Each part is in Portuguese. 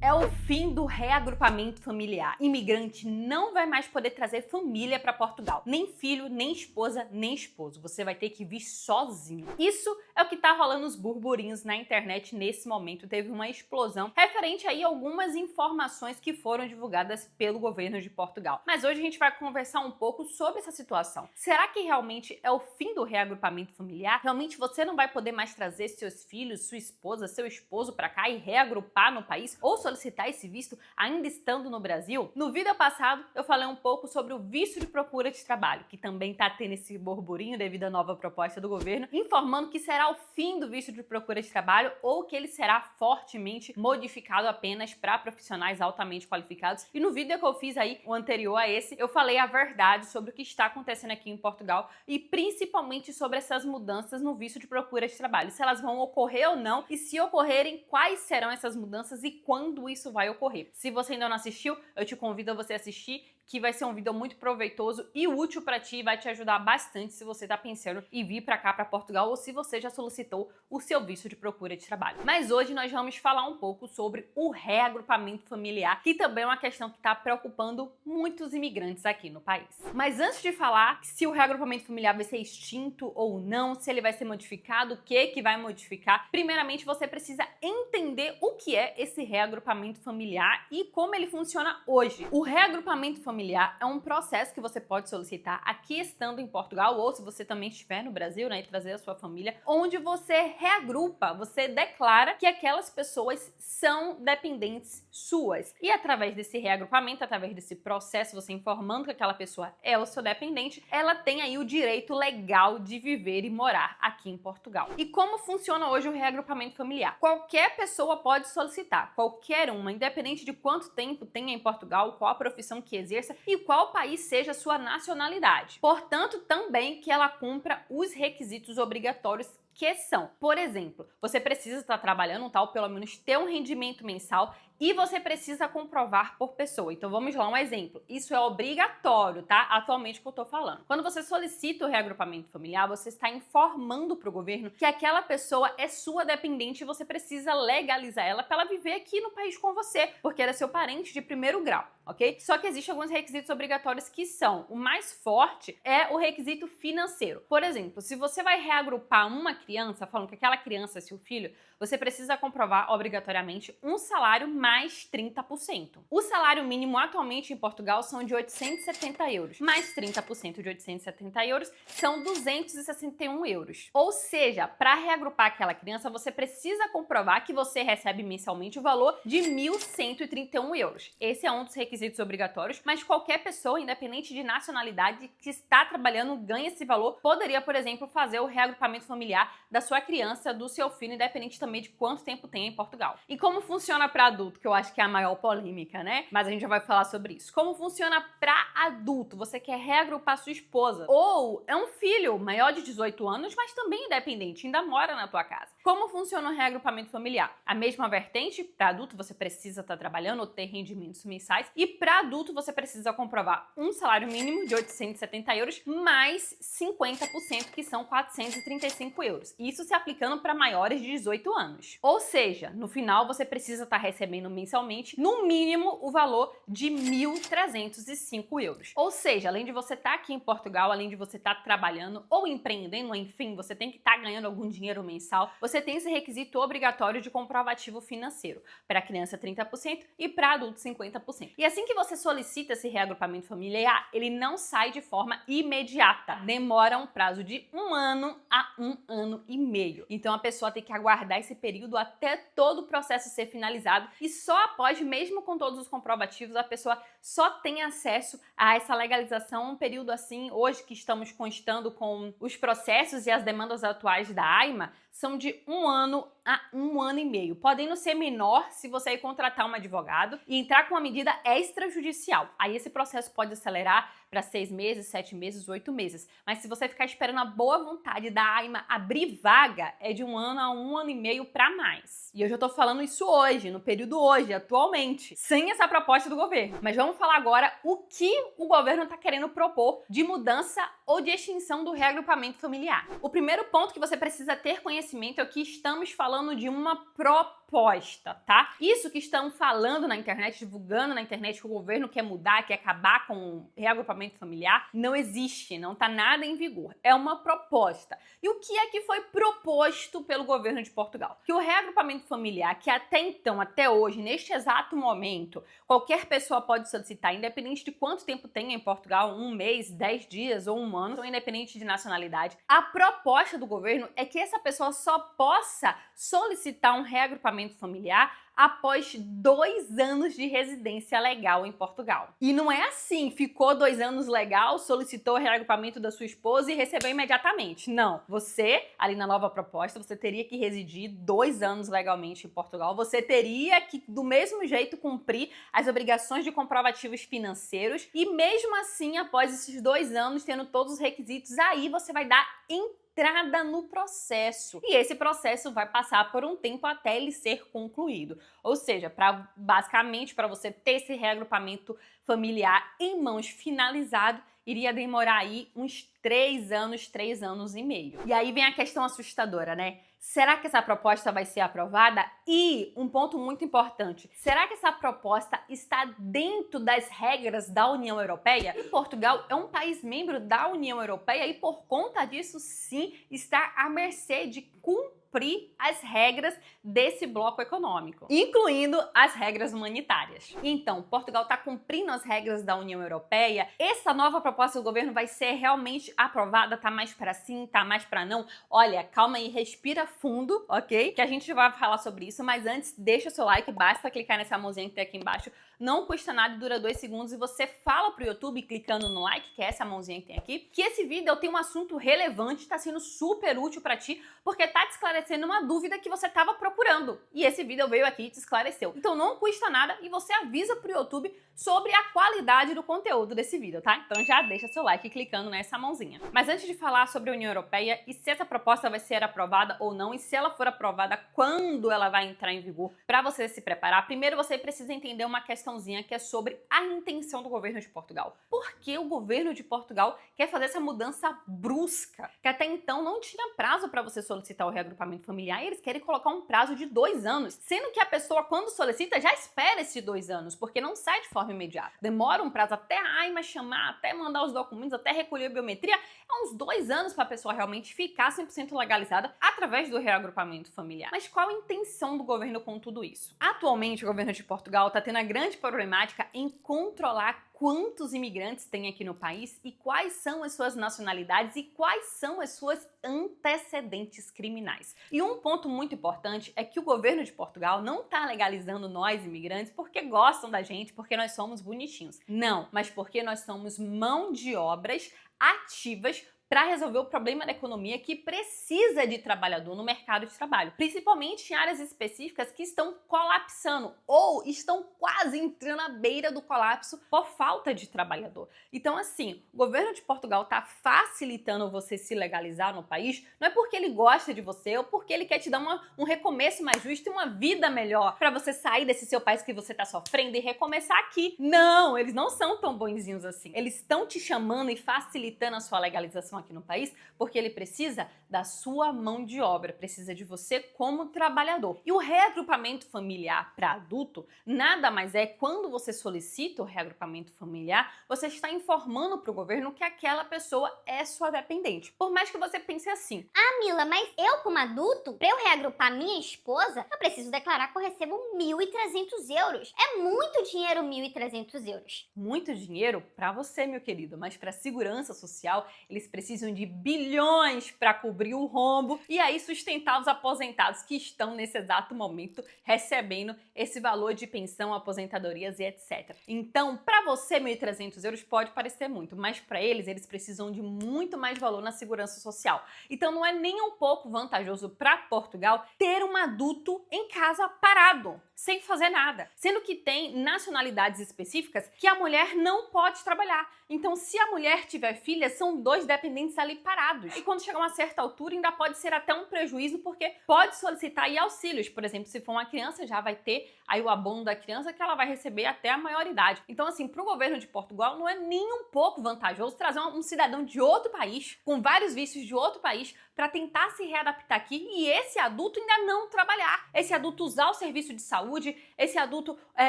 É o fim do reagrupamento familiar. Imigrante não vai mais poder trazer família para Portugal. Nem filho, nem esposa, nem esposo. Você vai ter que vir sozinho. Isso é o que tá rolando os burburinhos na internet nesse momento. Teve uma explosão referente aí a algumas informações que foram divulgadas pelo governo de Portugal. Mas hoje a gente vai conversar um pouco sobre essa situação. Será que realmente é o fim do reagrupamento familiar? Realmente você não vai poder mais trazer seus filhos, sua esposa, seu esposo para cá e reagrupar no país? Ou solicitar esse visto ainda estando no Brasil? No vídeo passado eu falei um pouco sobre o visto de procura de trabalho, que também está tendo esse burburinho devido à nova proposta do governo, informando que será o fim do visto de procura de trabalho ou que ele será fortemente modificado apenas para profissionais altamente qualificados. E no vídeo que eu fiz aí, o anterior a esse, eu falei a verdade sobre o que está acontecendo aqui em Portugal e principalmente sobre essas mudanças no visto de procura de trabalho, se elas vão ocorrer ou não e se ocorrerem, quais serão essas mudanças e quando isso vai ocorrer. Se você ainda não assistiu, eu te convido a você assistir, que vai ser um vídeo muito proveitoso e útil para ti e vai te ajudar bastante se você está pensando em vir para cá, para Portugal, ou se você já solicitou o seu visto de procura de trabalho. Mas hoje nós vamos falar um pouco sobre o reagrupamento familiar, que também é uma questão que está preocupando muitos imigrantes aqui no país. Mas antes de falar se o reagrupamento familiar vai ser extinto ou não, se ele vai ser modificado, o que vai modificar, primeiramente você precisa entender o que é esse reagrupamento familiar e como ele funciona hoje. O reagrupamento familiar é um processo que você pode solicitar aqui estando em Portugal ou se você também estiver no Brasil, né, e trazer a sua família, onde você reagrupa, você declara que aquelas pessoas são dependentes suas. E através desse reagrupamento, através desse processo, você informando que aquela pessoa é o seu dependente, ela tem aí o direito legal de viver e morar aqui em Portugal. E como funciona hoje o reagrupamento familiar? Qualquer pessoa pode solicitar, qualquer uma, independente de quanto tempo tenha em Portugal, qual a profissão que exerça e qual país seja a sua nacionalidade. Portanto, também que ela cumpra os requisitos obrigatórios que são, por exemplo, você precisa estar trabalhando, tal, pelo menos ter um rendimento mensal e você precisa comprovar por pessoa. Então vamos lá, um exemplo. Isso é obrigatório, tá? Atualmente que eu tô falando. Quando você solicita o reagrupamento familiar, você está informando para o governo que aquela pessoa é sua dependente e você precisa legalizar ela para ela viver aqui no país com você, porque ela é seu parente de primeiro grau, ok? Só que existem alguns requisitos obrigatórios que são, o mais forte é o requisito financeiro. Por exemplo, se você vai reagrupar uma criança, falando que aquela criança é seu filho, você precisa comprovar obrigatoriamente um salário mais 30%. O salário mínimo atualmente em Portugal são de 870 euros, mais 30% de 870 euros são 261 euros. Ou seja, para reagrupar aquela criança, você precisa comprovar que você recebe mensalmente o valor de 1.131 euros. Esse é um dos requisitos obrigatórios, mas qualquer pessoa, independente de nacionalidade, que está trabalhando, ganha esse valor, poderia, por exemplo, fazer o reagrupamento familiar da sua criança, do seu filho, independente também de quanto tempo tem em Portugal. E como funciona para adulto, que eu acho que é a maior polêmica, né? Mas a gente já vai falar sobre isso. Como funciona para adulto? Você quer reagrupar sua esposa ou é um filho maior de 18 anos, mas também independente, ainda mora na tua casa. Como funciona o reagrupamento familiar? A mesma vertente, para adulto você precisa estar trabalhando ou ter rendimentos mensais e para adulto você precisa comprovar um salário mínimo de 870 euros mais 50%, que são 435 euros. Isso se aplicando para maiores de 18 anos. Ou seja, no final você precisa estar recebendo mensalmente, no mínimo, o valor de 1.305 euros. Ou seja, além de você estar aqui em Portugal, além de você estar trabalhando ou empreendendo, enfim, você tem que estar ganhando algum dinheiro mensal, você tem esse requisito obrigatório de comprovativo financeiro. Para criança, 30% e para adulto, 50%. E assim que você solicita esse reagrupamento familiar, ele não sai de forma imediata. Demora um prazo de 1 ano a 1 ano e meio. Então a pessoa tem que aguardar esse período até todo o processo ser finalizado e só após, mesmo com todos os comprovativos, a pessoa só tem acesso a essa legalização, um período assim, hoje que estamos constando com os processos e as demandas atuais da AIMA, são de 1 ano a 1 ano e meio. Podendo ser menor se você ir contratar um advogado e entrar com uma medida extrajudicial. Aí esse processo pode acelerar para 6 meses, 7 meses, 8 meses. Mas se você ficar esperando a boa vontade da AIMA abrir vaga, é de 1 ano a 1 ano e meio para mais. E eu já tô falando isso hoje, no período hoje, atualmente, sem essa proposta do governo. Mas vamos falar agora o que o governo tá querendo propor de mudança ou de extinção do reagrupamento familiar. O primeiro ponto que você precisa ter conhecimento é que estamos falando de uma proposta proposta, tá? Isso que estão falando na internet, divulgando na internet que o governo quer mudar, quer acabar com o reagrupamento familiar, não existe, não tá nada em vigor. É uma proposta. E o que é que foi proposto pelo governo de Portugal? Que o reagrupamento familiar, que até então, até hoje, neste exato momento, qualquer pessoa pode solicitar, independente de quanto tempo tenha em Portugal, 1 mês, 10 dias ou 1 ano, independente de nacionalidade, a proposta do governo é que essa pessoa só possa solicitar um reagrupamento familiar após 2 anos de residência legal em Portugal. E não é assim, ficou 2 anos legal, solicitou o reagrupamento da sua esposa e recebeu imediatamente. Não. Você, ali na nova proposta, você teria que residir 2 anos legalmente em Portugal. Você teria que, do mesmo jeito, cumprir as obrigações de comprovativos financeiros e mesmo assim, após esses 2 anos, tendo todos os requisitos, aí você vai dar entrada no processo. E esse processo vai passar por um tempo até ele ser concluído. Ou seja, basicamente, para você ter esse reagrupamento familiar em mãos finalizado, iria demorar aí uns 3 anos e meio. E aí vem a questão assustadora, né? Será que essa proposta vai ser aprovada? E um ponto muito importante, será que essa proposta está dentro das regras da União Europeia? E Portugal é um país membro da União Europeia e por conta disso, sim, está à mercê de cumprir as regras desse bloco econômico, incluindo as regras humanitárias. Então, Portugal está cumprindo as regras da União Europeia. Essa nova proposta do governo vai ser realmente aprovada? Tá mais para sim, tá mais para não? Olha, calma aí, respira fundo, ok? Que a gente vai falar sobre isso, mas antes, deixa o seu like, basta clicar nessa mãozinha que tem aqui embaixo. Não custa nada, dura 2 segundos e você fala pro YouTube clicando no like, que é essa mãozinha que tem aqui, que esse vídeo tem um assunto relevante, tá sendo super útil pra ti, porque tá te esclarecendo uma dúvida que você tava procurando. E esse vídeo veio aqui e te esclareceu. Então não custa nada e você avisa pro YouTube sobre a qualidade do conteúdo desse vídeo, tá? Então já deixa seu like clicando nessa mãozinha. Mas antes de falar sobre a União Europeia e se essa proposta vai ser aprovada ou não, e se ela for aprovada, quando ela vai entrar em vigor, para você se preparar, primeiro você precisa entender uma questãozinha que é sobre a intenção do governo de Portugal. Por que o governo de Portugal quer fazer essa mudança brusca? Que até então não tinha prazo para você solicitar o reagrupamento familiar e eles querem colocar um prazo de 2 anos, sendo que a pessoa, quando solicita, já espera esses 2 anos, porque não sai de forma imediata. Demora um prazo até a AIMA chamar, até mandar os documentos, até recolher a biometria, é uns 2 anos para a pessoa realmente ficar 100% legalizada através do reagrupamento familiar. Mas qual a intenção do governo com tudo isso? Atualmente, o governo de Portugal está tendo a grande problemática em controlar quantos imigrantes tem aqui no país e quais são as suas nacionalidades e quais são as suas antecedentes criminais. E um ponto muito importante é que o governo de Portugal não está legalizando nós imigrantes porque gostam da gente, porque nós somos bonitinhos. Não, mas porque nós somos mão de obras ativas para resolver o problema da economia que precisa de trabalhador no mercado de trabalho, principalmente em áreas específicas que estão colapsando ou estão quase entrando à beira do colapso por falta de trabalhador. Então, assim, o governo de Portugal está facilitando você se legalizar no país, não é porque ele gosta de você ou porque ele quer te dar um recomeço mais justo e uma vida melhor para você sair desse seu país que você está sofrendo e recomeçar aqui. Não, eles não são tão bonzinhos assim. Eles estão te chamando e facilitando a sua legalização aqui no país, porque ele precisa da sua mão de obra, precisa de você como trabalhador. E o reagrupamento familiar para adulto nada mais é quando você solicita o reagrupamento familiar, você está informando para o governo que aquela pessoa é sua dependente. Por mais que você pense assim: ah, Mila, mas eu como adulto, para eu reagrupar minha esposa, eu preciso declarar que eu recebo 1.300 euros. É muito dinheiro, 1.300 euros. Muito dinheiro para você, meu querido, mas para a segurança social, eles precisam de bilhões para cobrir o rombo e aí sustentar os aposentados que estão nesse exato momento recebendo esse valor de pensão, aposentadorias e etc. Então, para você, 1.300 euros pode parecer muito, mas para eles precisam de muito mais valor na segurança social. Então, não é nem um pouco vantajoso para Portugal ter um adulto em casa parado, sem fazer nada, sendo que tem nacionalidades específicas que a mulher não pode trabalhar. Então, se a mulher tiver filha, são 2 dependentes ali parados. E quando chegar a uma certa altura, ainda pode ser até um prejuízo, porque pode solicitar aí auxílios. Por exemplo, se for uma criança, já vai ter aí o abono da criança que ela vai receber até a maioridade. Então, assim, para o governo de Portugal não é nem um pouco vantajoso trazer um cidadão de outro país, com vários vícios de outro país, para tentar se readaptar aqui e esse adulto ainda não trabalhar. Esse adulto usar o serviço de saúde, esse adulto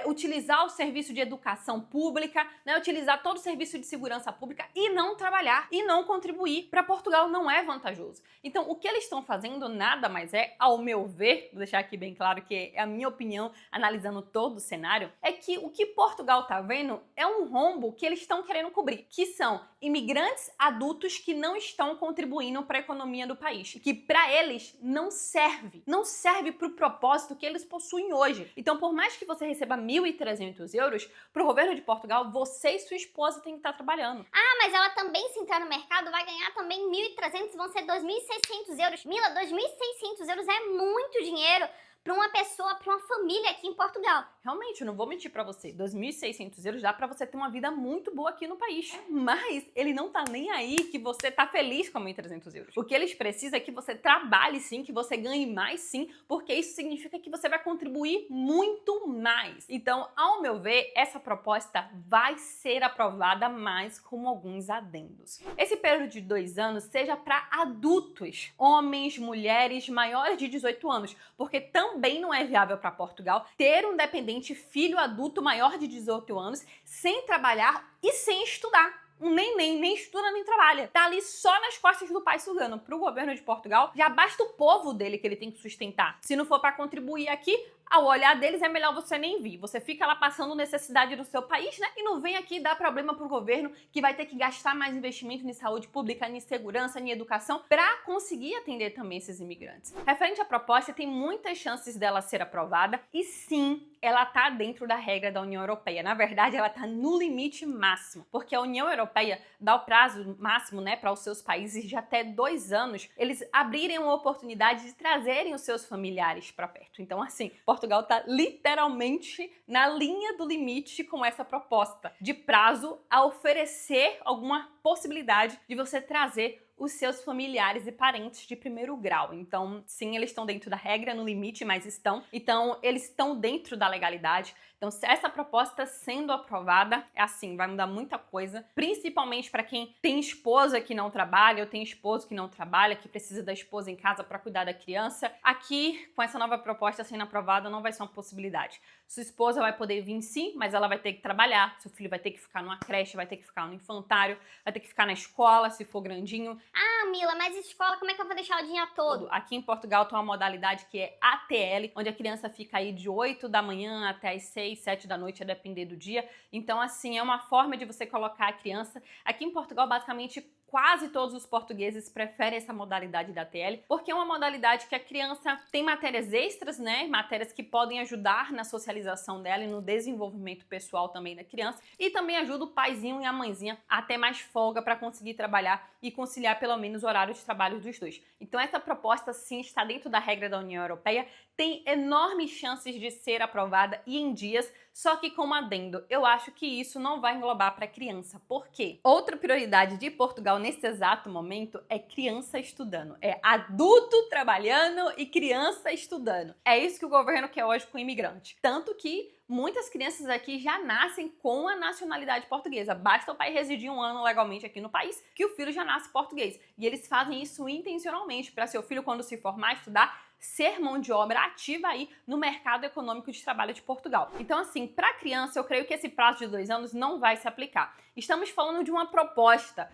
utilizar o serviço de educação pública, né, utilizar todo o serviço de segurança pública e não trabalhar e não contribuir. Para Portugal não é vantajoso. Então, o que eles estão fazendo nada mais é, ao meu ver, vou deixar aqui bem claro que é a minha opinião, analisando todo o cenário, é que o que Portugal está vendo é um rombo que eles estão querendo cobrir, que são imigrantes adultos que não estão contribuindo para a economia do país, que para eles não serve para o propósito que eles possuem hoje. Então, por mais que você receba 1.300 euros, para o governo de Portugal, você e sua esposa têm que estar trabalhando. Ah, mas ela também, se entrar no mercado, vai ganhar também 1.300, vão ser 2.600 euros. Mila, 2.600 euros é muito dinheiro para uma pessoa, para uma família aqui em Portugal. Realmente, eu não vou mentir pra você, 2.600 euros dá pra você ter uma vida muito boa aqui no país. Mas ele não tá nem aí que você tá feliz com 1.300 euros. O que eles precisam é que você trabalhe sim, que você ganhe mais sim, porque isso significa que você vai contribuir muito mais. Então, ao meu ver, essa proposta vai ser aprovada, mas com alguns adendos. Esse período de 2 anos seja para adultos, homens, mulheres, maiores de 18 anos, porque também não é viável para Portugal ter um dependente filho adulto maior de 18 anos sem trabalhar e sem estudar. Um neném nem estuda nem trabalha. Tá ali só nas costas do pai sugando. Pro governo de Portugal, já basta o povo dele que ele tem que sustentar. Se não for para contribuir aqui, ao olhar deles é melhor você nem vir. Você fica lá passando necessidade no seu país, né? E não vem aqui dar problema pro governo que vai ter que gastar mais investimento em saúde pública, em segurança, em educação, para conseguir atender também esses imigrantes. Referente à proposta, tem muitas chances dela ser aprovada e sim, ela tá dentro da regra da União Europeia. Na verdade, ela tá no limite máximo, porque a União Europeia dá o prazo máximo, né, para os seus países de até 2 anos eles abrirem uma oportunidade de trazerem os seus familiares para perto. Então, assim, Portugal está literalmente na linha do limite com essa proposta de prazo a oferecer alguma possibilidade de você trazer os seus familiares e parentes de primeiro grau. Então, sim, eles estão dentro da regra, no limite, mas estão. Então, eles estão dentro da legalidade. Então, se essa proposta sendo aprovada, é assim, vai mudar muita coisa, principalmente para quem tem esposa que não trabalha ou tem esposo que não trabalha, que precisa da esposa em casa para cuidar da criança. Aqui, com essa nova proposta sendo aprovada, não vai ser uma possibilidade. Sua esposa vai poder vir sim, mas ela vai ter que trabalhar, seu filho vai ter que ficar numa creche, vai ter que ficar no infantário, vai ter que ficar na escola, se for grandinho. Ah, Mila, mas escola, como é que eu vou deixar o dia todo? Aqui em Portugal tem uma modalidade que é ATL, onde a criança fica aí de 8 da manhã até as 6, 7 da noite, a depender do dia. Então, assim, é uma forma de você colocar a criança. Aqui em Portugal, basicamente, quase todos os portugueses preferem essa modalidade da ATL, porque é uma modalidade que a criança tem matérias extras, né? Matérias que podem ajudar na socialização dela e no desenvolvimento pessoal também da criança. E também ajuda o paizinho e a mãezinha a ter mais folga para conseguir trabalhar e conciliar pelo menos o horário de trabalho dos dois. Então essa proposta sim está dentro da regra da União Europeia, tem enormes chances de ser aprovada e em dias, só que com um adendo, eu acho que isso não vai englobar para criança. Por quê? Outra prioridade de Portugal nesse exato momento é criança estudando. É adulto trabalhando e criança estudando. É isso que o governo quer hoje com o imigrante. Tanto que muitas crianças aqui já nascem com a nacionalidade portuguesa. Basta o pai residir 1 ano legalmente aqui no país que o filho já nasce português. E eles fazem isso intencionalmente para seu filho, quando se formar, estudar, ser mão de obra ativa aí no mercado econômico de trabalho de Portugal. Então, assim, para criança, eu creio que esse prazo de 2 anos não vai se aplicar. Estamos falando de uma proposta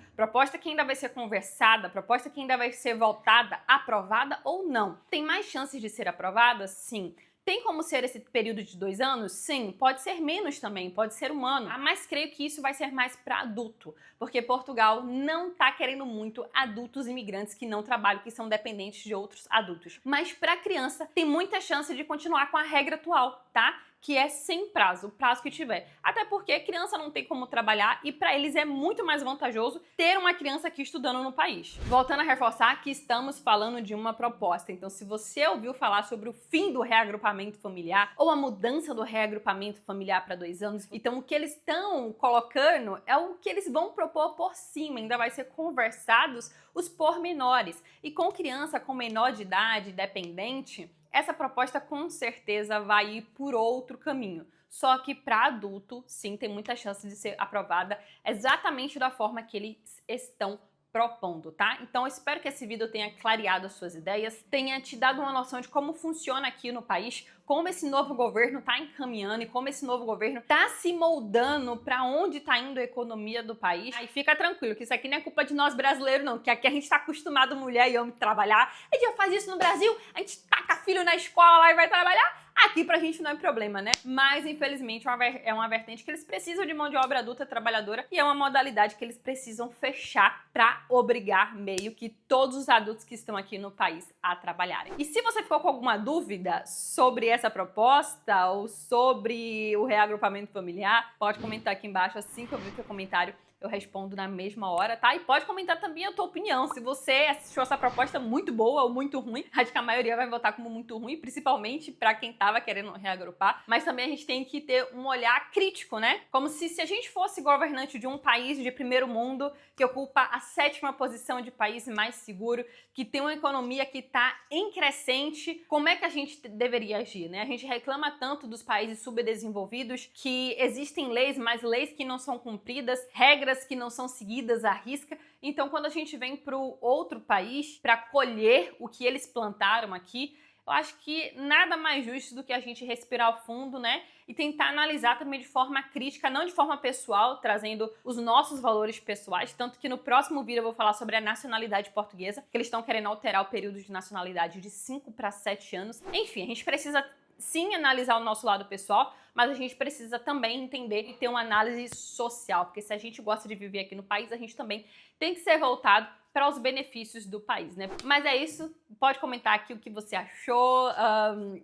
que ainda vai ser conversada, proposta que ainda vai ser votada, aprovada ou não. Tem mais chances de ser aprovada? Sim. Tem como ser esse período de 2 anos? Sim, pode ser menos também, pode ser 1 ano. Mas creio que isso vai ser mais para adulto, porque Portugal não está querendo muito adultos imigrantes que não trabalham, que são dependentes de outros adultos. Mas para criança tem muita chance de continuar com a regra atual, tá? Que é sem prazo, o prazo que tiver. Até porque a criança não tem como trabalhar e para eles é muito mais vantajoso ter uma criança aqui estudando no país. Voltando a reforçar que estamos falando de uma proposta. Então, se você ouviu falar sobre o fim do reagrupamento familiar ou a mudança do reagrupamento familiar para 2 anos, então o que eles estão colocando é o que eles vão propor por cima. Ainda vai ser conversados os pormenores. E com criança com menor de idade, dependente, essa proposta com certeza vai ir por outro caminho. Só que para adulto, sim, tem muita chance de ser aprovada exatamente da forma que eles estão propondo, tá? Então eu espero que esse vídeo tenha clareado as suas ideias, tenha te dado uma noção de como funciona aqui no país, como esse novo governo tá encaminhando e como esse novo governo tá se moldando para onde tá indo a economia do país. Aí fica tranquilo, que isso aqui não é culpa de nós brasileiros não, que aqui a gente tá acostumado mulher e homem trabalhar, a gente já faz isso no Brasil, a gente taca filho na escola lá e vai trabalhar. Aqui pra gente não é problema, né? Mas, infelizmente, é uma vertente que eles precisam de mão de obra adulta trabalhadora e é uma modalidade que eles precisam fechar pra obrigar meio que todos os adultos que estão aqui no país a trabalharem. E se você ficou com alguma dúvida sobre essa proposta ou sobre o reagrupamento familiar, pode comentar aqui embaixo. Assim que eu ver o seu comentário, eu respondo na mesma hora, tá? E pode comentar também a tua opinião, se você achou essa proposta muito boa ou muito ruim. Acho que a maioria vai votar como muito ruim, principalmente pra quem tava querendo reagrupar. Mas também a gente tem que ter um olhar crítico, né? Como se a gente fosse governante de um país de primeiro mundo, que ocupa a 7ª posição de país mais seguro, que tem uma economia que tá em crescente, como é que a gente deveria agir, né? A gente reclama tanto dos países subdesenvolvidos que existem leis, mas leis que não são cumpridas, regras que não são seguidas à risca. Então, quando a gente vem para o outro país para colher o que eles plantaram aqui, eu acho que nada mais justo do que a gente respirar fundo, né? E tentar analisar também de forma crítica, não de forma pessoal, trazendo os nossos valores pessoais. Tanto que no próximo vídeo eu vou falar sobre a nacionalidade portuguesa, que eles estão querendo alterar o período de nacionalidade de 5 para 7 anos. Enfim, a gente precisa sim analisar o nosso lado pessoal, mas a gente precisa também entender e ter uma análise social, porque se a gente gosta de viver aqui no país, a gente também tem que ser voltado para os benefícios do país, né? Mas é isso, pode comentar aqui o que você achou,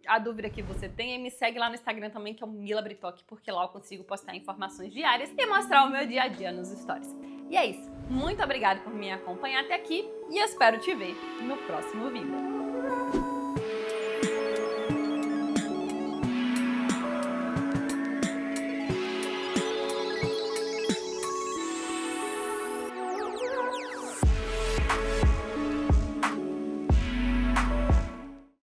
a dúvida que você tem, e me segue lá no Instagram também, que é o Mila Britoque, porque lá eu consigo postar informações diárias e mostrar o meu dia a dia nos stories. E é isso, muito obrigada por me acompanhar até aqui e eu espero te ver no próximo vídeo.